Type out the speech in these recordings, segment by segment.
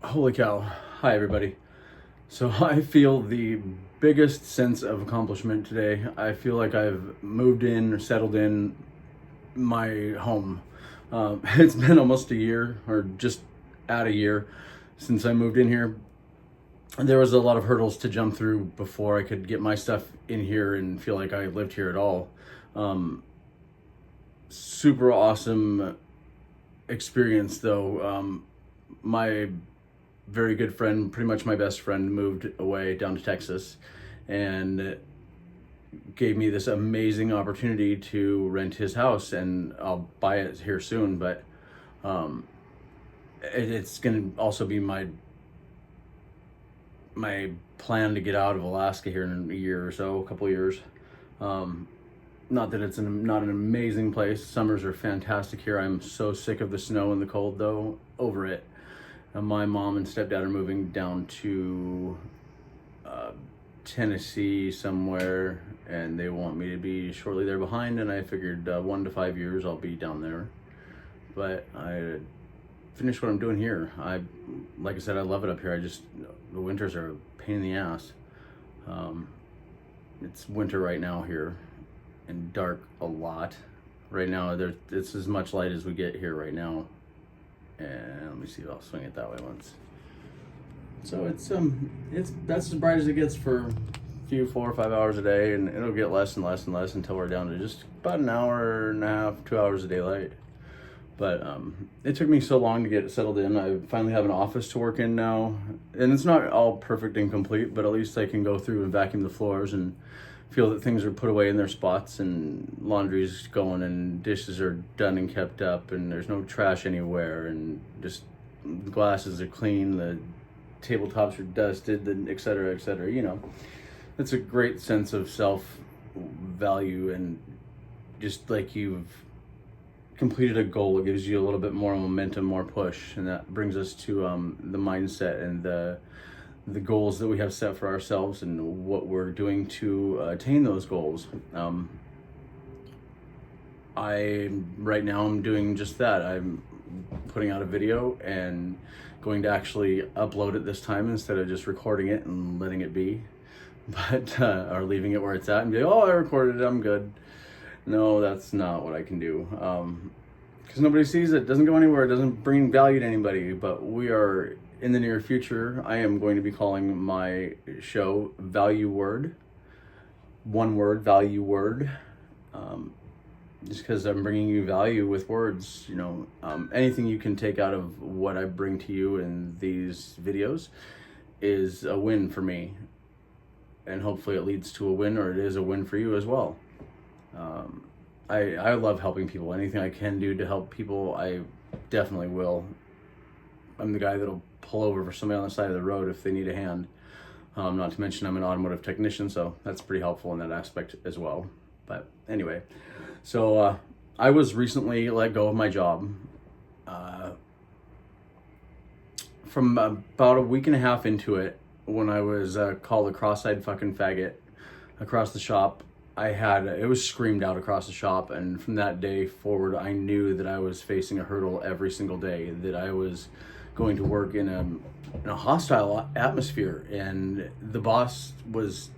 Holy cow. Hi, everybody. So I feel the biggest sense of accomplishment today. I feel like I've moved in or settled in my home. It's been almost a year, or just at a year, since I moved in here. There was a lot of hurdles to jump through before I could get my stuff in here and feel like I lived here at all. Um, Super awesome experience, though. My very good friend, pretty much my best friend, moved away down to Texas and gave me this amazing opportunity to rent his house, and I'll buy it here soon. But um, it's going to also be my plan to get out of Alaska here in a year or so, a couple of years. Um, Not that it's not an amazing place. Summers are fantastic here. I'm so sick of the snow and the cold, though. Over it. My mom and stepdad are moving down to uh, Tennessee somewhere, and they want me to be shortly there behind. And I figured 1 to 5 years I'll be down there. But I finished what I'm doing here. Like I said, I love it up here. The winters are a pain in the ass. Um, it's winter right now here, and dark a lot. Right now, it's as much light as we get here right now. And let me see if I'll swing it that way once. So it's that's as bright as it gets for a few 4 or 5 hours a day, and it'll get less and less and less until we're down to just about an hour and a half, 2 hours of daylight. But it took me so long to get settled in. I finally have an office to work in now, and it's not all perfect and complete, but at least I can go through and vacuum the floors and feel that things are put away in their spots, and laundry's going, and dishes are done and kept up, and there's no trash anywhere, and just the glasses are clean, the tabletops are dusted, and et cetera, et cetera. It's a great sense of self value, and just like you've completed a goal, it gives you a little bit more momentum, more push, and that brings us to the mindset and the goals that we have set for ourselves and what we're doing to attain those goals. Right now I'm doing just that. I'm putting out a video and going to actually upload it this time instead of just recording it and letting it be, but or leaving it where it's at and be, oh, I recorded it, I'm good. No, that's not what I can do. Because nobody sees it, it doesn't go anywhere, it doesn't bring value to anybody. But we are, in the near future, I am going to be calling my show Value Word. One word, Value Word. Just because I'm bringing you value with words, anything you can take out of what I bring to you in these videos is a win for me. And hopefully it leads to a win, or it is a win for you as well. I love helping people. Anything I can do to help people, I definitely will. I'm the guy that'll pull over for somebody on the side of the road if they need a hand. Not to mention I'm an automotive technician, so that's pretty helpful in that aspect as well. But anyway, so I was recently let go of my job. From about a week and a half into it, when I was called a cross-eyed fucking faggot across the shop. It was screamed out across the shop, and from that day forward, I knew that I was facing a hurdle every single day, that I was going to work in a hostile atmosphere, and the boss was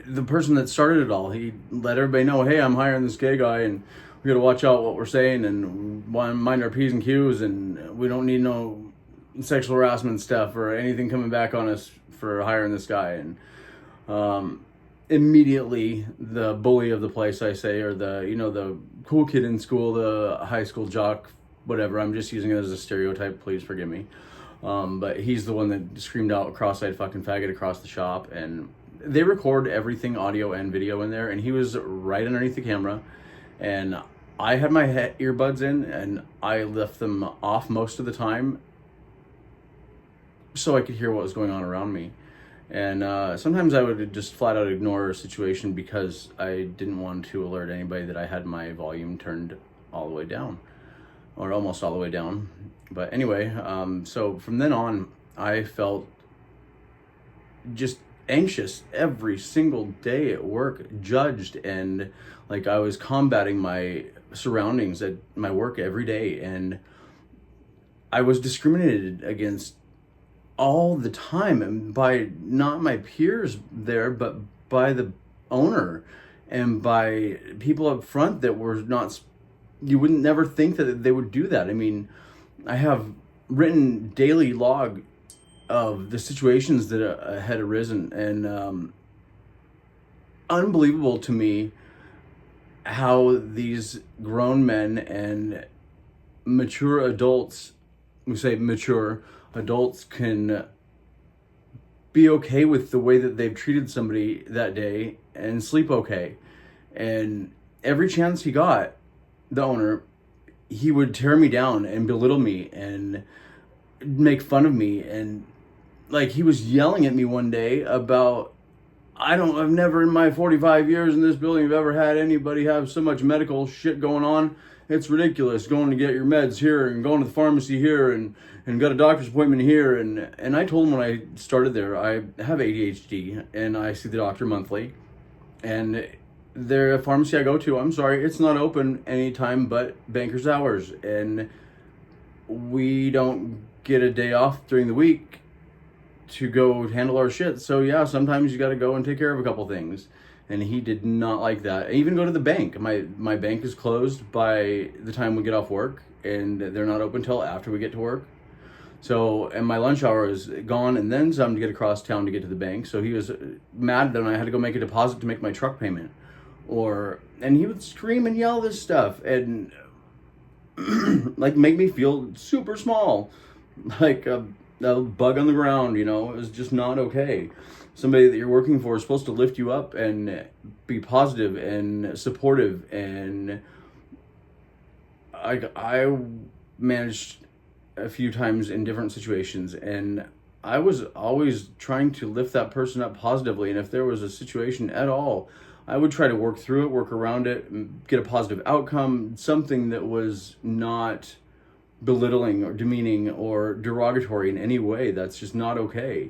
the person that started it all. He let everybody know, hey, I'm hiring this gay guy, and we got to watch out what we're saying, and mind our P's and Q's, and we don't need no sexual harassment stuff or anything coming back on us for hiring this guy. And immediately the bully of the place, I say, or the cool kid in school, the high school jock, whatever, I'm just using it as a stereotype, please forgive me. But he's the one that screamed out cross-eyed fucking faggot across the shop, and they record everything, audio and video, in there, and he was right underneath the camera, and I had my earbuds in, and I left them off most of the time so I could hear what was going on around me. And sometimes I would just flat out ignore a situation because I didn't want to alert anybody that I had my volume turned all the way down, or almost all the way down. But anyway, so from then on, I felt just anxious every single day at work, judged, and like I was combating my surroundings at my work every day. And I was discriminated against all the time, and by not my peers there, but by the owner and by people up front that were not, you wouldn't never think that they would do that. I mean, I have written daily log of the situations that had arisen, and unbelievable to me how these grown men and mature adults, we say mature adults, can be okay with the way that they've treated somebody that day and sleep okay. And every chance he got, the owner, he would tear me down and belittle me and make fun of me. And like, he was yelling at me one day about, I've never in my 45 years in this building have ever had anybody have so much medical shit going on. It's ridiculous, going to get your meds here and going to the pharmacy here and got a doctor's appointment here. And I told him when I started there, I have ADHD and I see the doctor monthly. And the pharmacy I go to, I'm sorry, it's not open anytime but banker's hours. And we don't get a day off during the week to go handle our shit. So yeah, sometimes you got to go and take care of a couple things. And he did not like that. I even go to the bank. My bank is closed by the time we get off work, and they're not open till after we get to work. So, and my lunch hour is gone, and then some to get across town to get to the bank. So he was mad that I had to go make a deposit to make my truck payment. And he would scream and yell this stuff and like make me feel super small, like a bug on the ground, you know. It was just not okay. Somebody that you're working for is supposed to lift you up and be positive and supportive. And I managed a few times in different situations, and I was always trying to lift that person up positively. And if there was a situation at all, I would try to work through it, work around it, and get a positive outcome, something that was not belittling or demeaning or derogatory in any way. That's just not okay.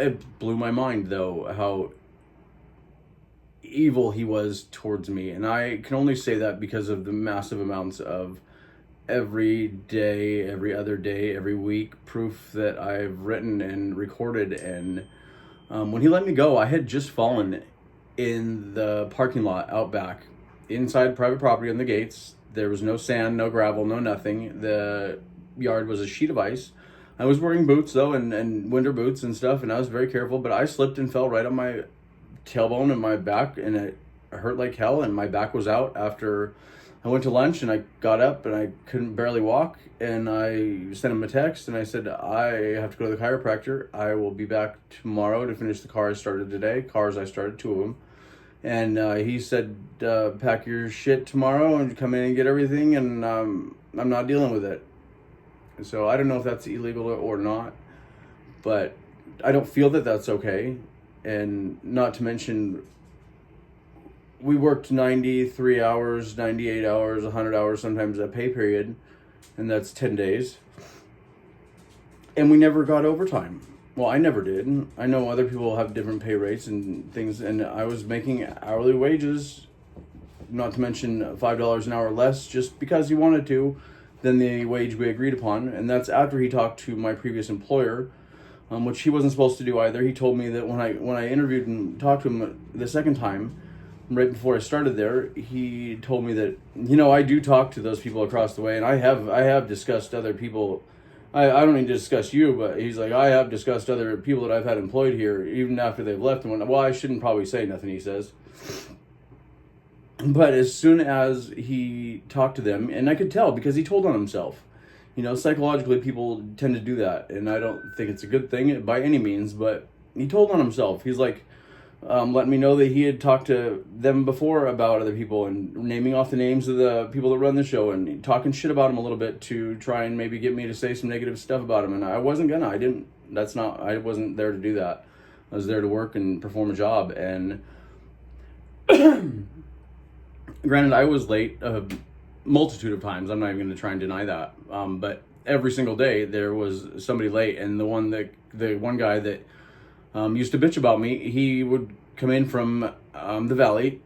It blew my mind, though, how evil he was towards me. And I can only say that because of the massive amounts of every day, every other day, every week proof that I've written and recorded. And when he let me go, I had just fallen in the parking lot out back, inside private property on the gates. There was no sand, no gravel, no nothing. The yard was a sheet of ice. I was wearing boots, though, and winter boots and stuff, and I was very careful, but I slipped and fell right on my tailbone and my back, and it hurt like hell, and my back was out after I went to lunch, and I got up, and I couldn't barely walk, and I sent him a text, and I said, I have to go to the chiropractor. I will be back tomorrow to finish the car I started today. I started, 2 of them. And he said, pack your shit tomorrow and come in and get everything, and I'm not dealing with it. So I don't know if that's illegal or not, but I don't feel that that's okay. And not to mention, we worked 93 hours, 98 hours, 100 hours, sometimes a pay period, and that's 10 days. And we never got overtime. Well, I never did. I know other people have different pay rates and things, and I was making hourly wages, not to mention $5 an hour less, just because he wanted to, than the wage we agreed upon. And that's after he talked to my previous employer, which he wasn't supposed to do either. He told me that when I interviewed and talked to him the second time, right before I started there, he told me that, I do talk to those people across the way, and I have discussed other people. I don't need to discuss you, but he's like, I have discussed other people that I've had employed here, even after they've left. And well, I shouldn't probably say nothing, he says. But as soon as he talked to them, and I could tell because he told on himself, psychologically people tend to do that, and I don't think it's a good thing by any means, but he told on himself. He's like, letting me know that he had talked to them before about other people and naming off the names of the people that run the show and talking shit about him a little bit to try and maybe get me to say some negative stuff about him. And I wasn't gonna. I wasn't there to do that. I was there to work and perform a job. And granted, I was late a multitude of times. I'm not even going to try and deny that. But every single day there was somebody late, and the one guy that used to bitch about me, he would come in from the valley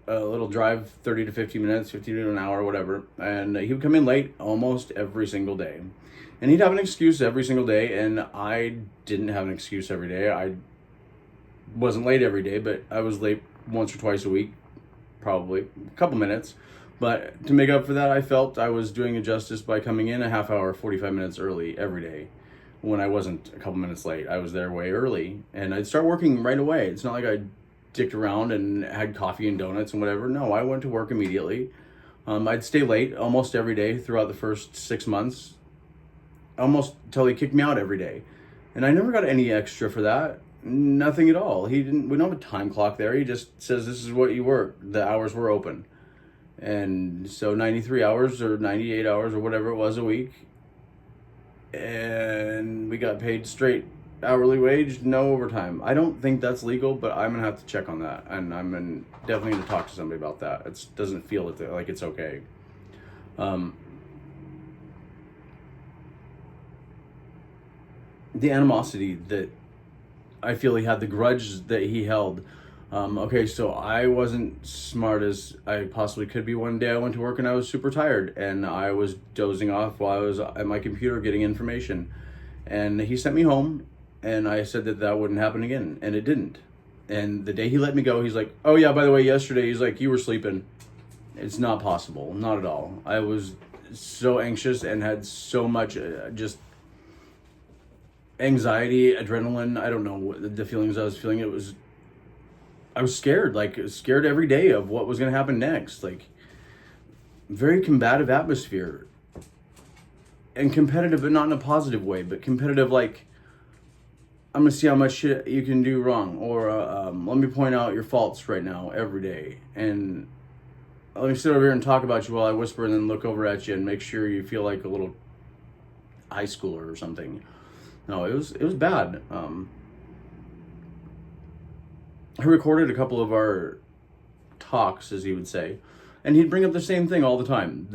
a little drive, 30 to 50 minutes, 50 to an hour, whatever. And he would come in late almost every single day. And he'd have an excuse every single day, and I didn't have an excuse every day. I wasn't late every day, but I was late once or twice a week, probably a couple minutes. But to make up for that, I felt I was doing it justice by coming in a half hour, 45 minutes early every day. When I wasn't a couple minutes late, I was there way early, and I'd start working right away. It's not like I dicked around and had coffee and donuts and whatever. No, I went to work immediately. I'd stay late almost every day throughout the first 6 months, almost till he kicked me out every day. And I never got any extra for that. Nothing at all. We don't have a time clock there. He just says, this is what you work. The hours were open. And so 93 hours or 98 hours or whatever it was a week. And we got paid straight hourly wage, no overtime. I don't think that's legal, but I'm going to have to check on that. And I'm definitely going to talk to somebody about that. It doesn't feel like it's okay. The animosity that I feel he had, the grudge that he held. Okay, so I wasn't smart as I possibly could be. One day I went to work and I was super tired, and I was dozing off while I was at my computer getting information. And he sent me home, and I said that wouldn't happen again, and it didn't. And the day he let me go, he's like, oh yeah, by the way, yesterday, he's like, you were sleeping. It's not possible, not at all. I was so anxious and had so much just anxiety, adrenaline. I don't know what the feelings I was feeling. I was scared, scared every day of what was going to happen next. Very combative atmosphere. And competitive, but not in a positive way, but competitive, I'm going to see how much shit you can do wrong. Or let me point out your faults right now, every day. And let me sit over here and talk about you while I whisper and then look over at you and make sure you feel like a little high schooler or something. No, it was bad. I recorded a couple of our talks, as he would say, and he'd bring up the same thing all the time.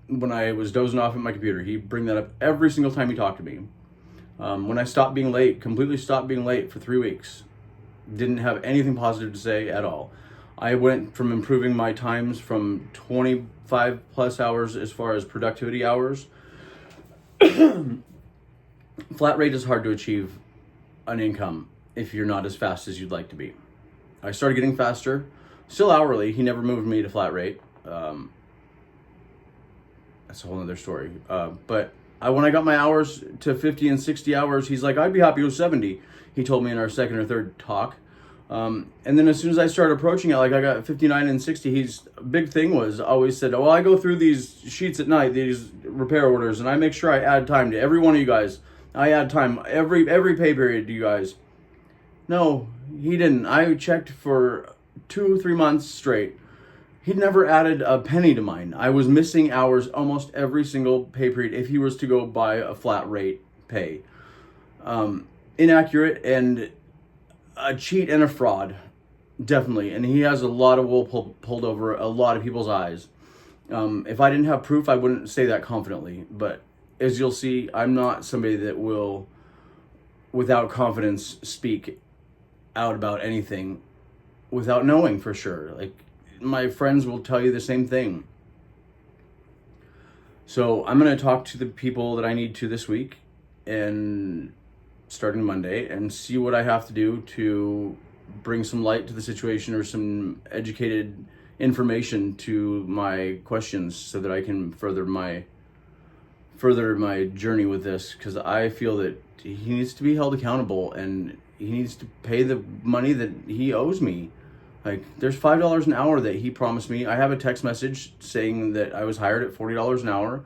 When I was dozing off at my computer, he'd bring that up every single time he talked to me. When I stopped being late, completely stopped being late for 3 weeks, didn't have anything positive to say at all. I went from improving my times from 25 plus hours as far as productivity hours. Flat rate is hard to achieve an income if you're not as fast as you'd like to be. I started getting faster, still hourly. He never moved me to flat rate. That's a whole other story. But when I got my hours to 50 and 60 hours, he's like, I'd be happy with 70. He told me in our second or third talk. And then as soon as I started approaching it, I got 59 and 60, his big thing was always said, I go through these sheets at night, these repair orders, and I make sure I add time to every one of you guys. I add time every pay period to you guys. No, he didn't. I checked for 2-3 months straight. He'd never added a penny to mine. I was missing hours almost every single pay period if he was to go by a flat rate pay. Inaccurate and a cheat and a fraud, definitely. And he has a lot of wool pulled over a lot of people's eyes. If I didn't have proof, I wouldn't say that confidently. But as you'll see, I'm not somebody that will, without confidence, speak out about anything without knowing for sure. My friends will tell you the same thing. So I'm going to talk to the people that I need to this week and starting Monday and see what I have to do to bring some light to the situation or some educated information to my questions so that I can further my journey with this, because I feel that he needs to be held accountable and he needs to pay the money that he owes me. There's $5 an hour that he promised me. I have a text message saying that I was hired at $40 an hour.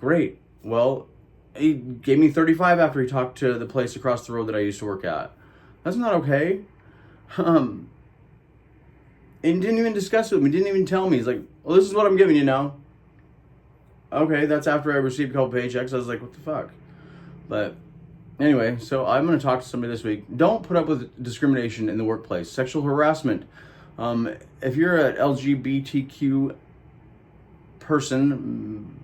Great. Well, he gave me $35 after he talked to the place across the road that I used to work at. That's not okay. And didn't even discuss it with me. Didn't even tell me. He's like, well, this is what I'm giving you now. Okay, that's after I received a couple paychecks. I was like, what the fuck? But anyway, so I'm going to talk to somebody this week. Don't put up with discrimination in the workplace. Sexual harassment. If you're an LGBTQ person,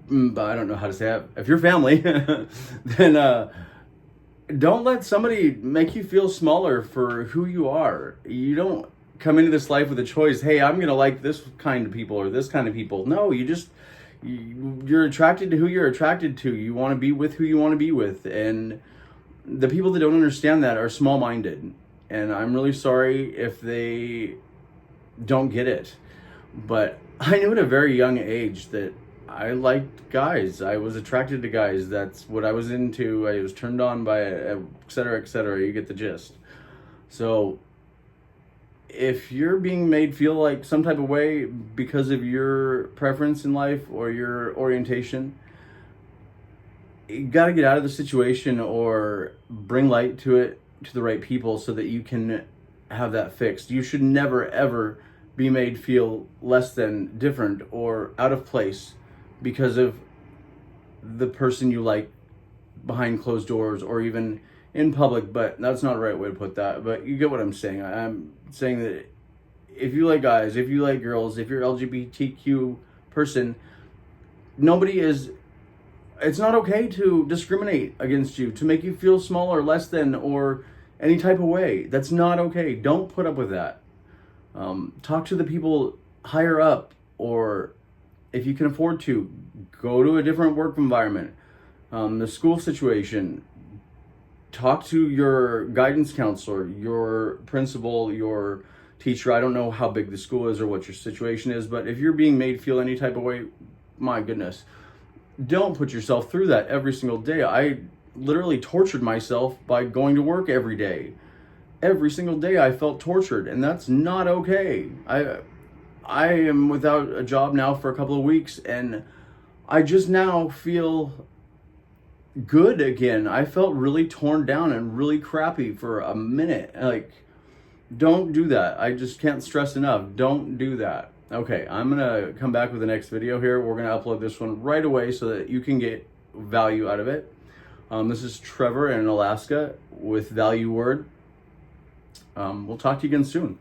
but I don't know how to say that. If you're family, then don't let somebody make you feel smaller for who you are. You don't come into this life with a choice. Hey, I'm gonna like this kind of people or this kind of people. No, you're attracted to who you're attracted to. You want to be with who you want to be with, and the people that don't understand that are small-minded. And I'm really sorry if they don't get it. But I knew at a very young age that I liked guys. I was attracted to guys. That's what I was into. I was turned on by, et cetera, et cetera. You get the gist. So if you're being made feel like some type of way because of your preference in life or your orientation, you got to get out of the situation or bring light to it, to the right people, so that you can have that fixed. You should never, ever be made feel less than, different, or out of place because of the person you like behind closed doors or even in public. But that's not the right way to put that, but you get what I'm saying. I'm saying that if you like guys, if you like girls, if you're LGBTQ person, it's not okay to discriminate against you, to make you feel small or less than or any type of way. That's not okay. Don't put up with that. Talk to the people higher up, or if you can afford to, go to a different work environment. The school situation, talk to your guidance counselor, your principal, your teacher. I don't know how big the school is or what your situation is, but if you're being made feel any type of way, my goodness, don't put yourself through that every single day. I literally tortured myself by going to work every day. Every single day I felt tortured, and that's not okay. I am without a job now for a couple of weeks, and I just now feel good again. I felt really torn down and really crappy for a minute. Like, don't do that. I just can't stress enough. Don't do that. Okay, I'm gonna come back with the next video here. We're gonna upload this one right away so that you can get value out of it. This is Trevor in Alaska with Value Word. We'll talk to you again soon.